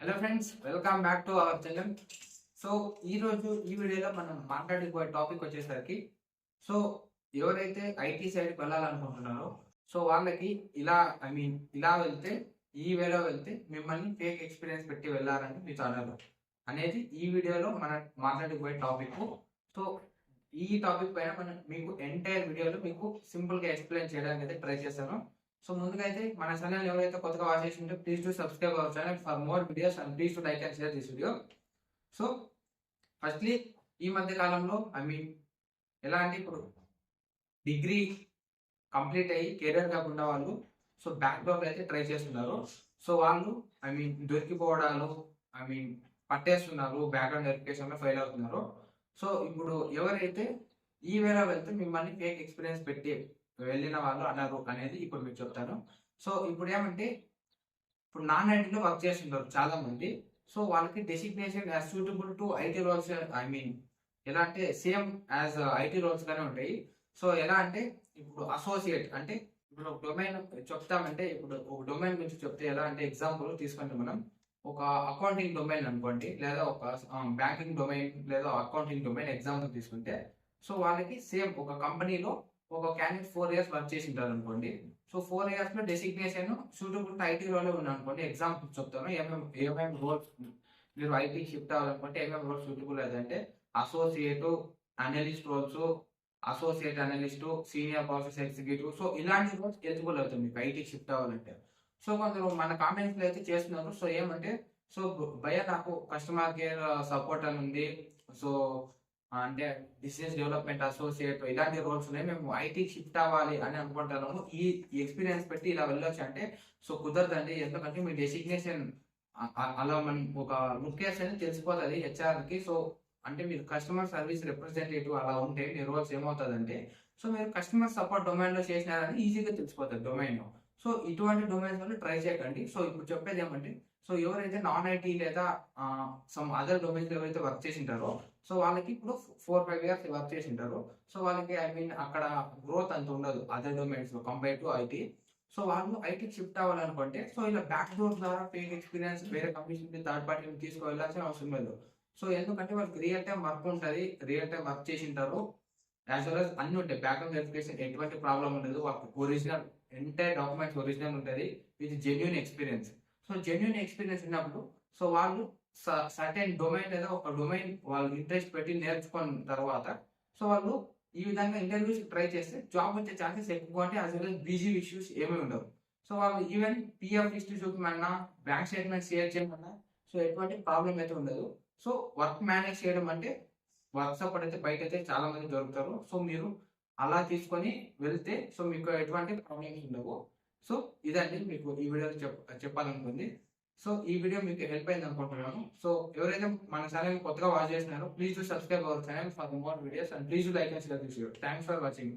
Hello friends, welcome back to our channel. So ఈరోజు ఈ వీడియోలో మనం మాట్లాడుకోే టాపిక్ వచ్చేసరికి సో ఎవరైతే ఐటీ సైడ్కి వెళ్ళాలనుకుంటున్నారో సో వాళ్ళకి ఇలా వెళ్తే ఈ వేలో వెళ్తే మిమ్మల్ని ఫేక్ ఎక్స్పీరియన్స్ పెట్టి వెళ్ళారని మీ ఛానల్ అనేది ఈ వీడియోలో మనం మాట్లాడుకోే టాపిక్. సో ఈ టాపిక్ పైన మనం మీకు ఎంటైర్ వీడియోలో మీకు సింపుల్గా ఎక్స్ప్లెయిన్ చేయడానికి అయితే ట్రై చేస్తాను. సో ముందుగా అయితే మన ఛానల్ ఎవరైతే కొత్తగా వాచ్ చేస్తుంటే please to subscribe our channel for more videos and please to like and share this video. So firstly ఈ మధ్య కాలంలో ఎలా అంటే ఇప్పుడు డిగ్రీ కంప్లీట్ అయ్యి కెరీర్ కాకుండా వాళ్ళు సో బ్యాక్ డోర్ అయితే ట్రై చేస్తున్నారు. సో వాళ్ళు దొరికిపోవడాలు పట్టేస్తున్నారు, బ్యాక్గ్రౌండ్ వెరిఫికేషన్లో ఫెయిల్ అవుతున్నారు. సో ఇప్పుడు ఎవరైతే ఈ వేళ వెళ్తే మిమ్మల్ని ఫేక్ ఎక్స్పీరియన్స్ పెట్టి వెళ్ళిన వాళ్ళు అన్నారు అనేది ఇప్పుడు మీకు చెప్తాను. సో ఇప్పుడు ఏమంటే ఇప్పుడు నాన్ ఐటీలో వర్క్ చేస్తుంటారు చాలా మంది. సో వాళ్ళకి designation as suitable to IT roles ఎలా అంటే సేమ్ యాజ్ ఐటీ రోల్స్ గానే ఉంటాయి. సో ఎలా అంటే ఇప్పుడు అసోసియేట్ అంటే ఇప్పుడు ఒక డొమైన్ చెప్తామంటే ఇప్పుడు ఒక డొమైన్ గురించి చెప్తే ఎలా అంటే ఎగ్జాంపుల్ తీసుకుంటే మనం ఒక అకౌంటింగ్ డొమైన్ అనుకోండి, లేదా ఒక బ్యాంకింగ్ డొమైన్ లేదా అకౌంటింగ్ డొమైన్ ఎగ్జాంపుల్ తీసుకుంటే సో వాళ్ళకి సేమ్ ఒక కంపెనీలో ఒక క్యాండిడేట్ 4 years వర్క్ చేసి ఉంటారు అనుకోండి. సో 4 years లో డెసిగ్నేషన్ సూటబుల్ ఐటీ రోల్ ఉంది అనుకోండి. ఎగ్జాంపుల్ చెప్తాను ఏమేమి రోల్స్ మీరు ఐటీ షిఫ్ట్ అవ్వాలనుకుంటే ఏమేమి రోల్స్ సూటబుల్ అంటే associate analyst roles, associate analyst, senior process executive. So ఇలాంటి రోల్స్ ఎలిజిబుల్ అవుతుంది మీకు ఐటీ షిఫ్ట్ అవ్వాలంటే. సో కొందరు మన కామెంట్స్ లో అయితే చేస్తున్నారు. సో ఏమంటే సో భయ నాకు కస్టమర్ కేర్ సపోర్ట్ అని ఉంది, సో అంటే బిజినెస్ డెవలప్మెంట్ అసోసియేట్ ఇలాంటి రోల్స్ ఉన్నాయి, మేము ఐటీ షిఫ్ట్ అవ్వాలి అని అనుకుంటున్నాము, ఈ ఎక్స్పీరియన్స్ పెట్టి ఇలా వెళ్ళొచ్చు అంటే సో కుదరదండి. ఎందుకంటే మీ డెసిగ్నేషన్ అలా మనం ఒక లుకేస్ అని తెలిసిపోతుంది హెచ్ఆర్కి. సో అంటే మీరు కస్టమర్ సర్వీస్ రిప్రజెంటేటివ్ అలా ఉంటే మీ రోల్స్ ఏమవుతుందంటే సో మీరు కస్టమర్ సపోర్ట్ డొమైన్ లో చేసినారని ఈజీగా తెలిసిపోతుంది డొమైన్. సో ఇటువంటి డొమైన్స్ వల్ల ట్రై చేయకండి. సో ఇప్పుడు చెప్పేది ఏమంటే సో ఎవరైతే నాన్ ఐటీ లేదా సమ్ అదర్ డొమైన్స్ లో ఎవరైతే వర్క్ చేసింటారో సో వాళ్ళకి ఇప్పుడు 4-5 years వర్క్ చేసింటారు. సో వాళ్ళకి అక్కడ గ్రోత్ అంత ఉండదు అదర్ డొమైన్స్ లో కంపేర్ టు ఐటీ. సో వాళ్ళు ఐటీకి షిఫ్ట్ అవ్వాలనుకుంటే సో ఇలా బ్యాక్ డోర్ ద్వారా ఫేక్ ఎక్స్పీరియన్స్ వేరే కంపెనీ థర్డ్ పార్టీ తీసుకువెళ్ళాల్సిన అవసరం లేదు. సో ఎందుకంటే వాళ్ళకి రియల్ టైం వర్క్ ఉంటుంది, రియల్ టైం వర్క్ చేసింటారు, యాజ్ వెల్ as అన్ని ఉంటాయి. బ్యాక్గ్రౌండ్ వెరిఫికేషన్ ఎటువంటి ప్రాబ్లం ఉండదు, వాళ్ళకి ఒరిజినల్ ఎంటైర్ డాక్యుమెంట్స్ ఒరిజినల్ ఉంటుంది with genuine experience. So genuine experience ఉన్నప్పుడు సో వాళ్ళు సర్టెన్ డొమైన్ లేదా ఒక డొమైన్ వాళ్ళు ఇంట్రెస్ట్ పెట్టి నేర్చుకున్న తర్వాత సో వాళ్ళు ఈ విధంగా ఇంటర్వ్యూస్ ట్రై చేస్తే జాబ్ వచ్చే ఛాన్సెస్ ఎక్కువ అంటే as well as busy issues ఏమీ ఉండవు. సో వాళ్ళు ఈవెన్ పిఎఫ్ హిస్టరీ చూపమన్నా, బ్యాంక్ స్టేట్మెంట్ షేర్ చేయమన్నా సో ఎటువంటి ప్రాబ్లం అయితే ఉండదు. సో వర్క్ మేనేజ్ చేయడం అంటే వర్క్ సపోర్ట్ అయితే బయట అయితే చాలా మంది దొరుకుతారు. సో మీరు అలా తీసుకొని వెళ్తే సో మీకు ఎటువంటి ప్రాబ్లమ్స్ ఉండవు. సో ఇదండి మీకు ఈ వీడియోలో చెప్పాలనుకుంది. సో ఈ వీడియో మీకు హెల్ప్ అయింది అనుకుంటున్నాను. సో ఎవరైతే మన ఛానల్ కొత్తగా వాచ్ చేస్తున్నారో please to subscribe our channel for more videos and please to like and share this video. Thanks for watching.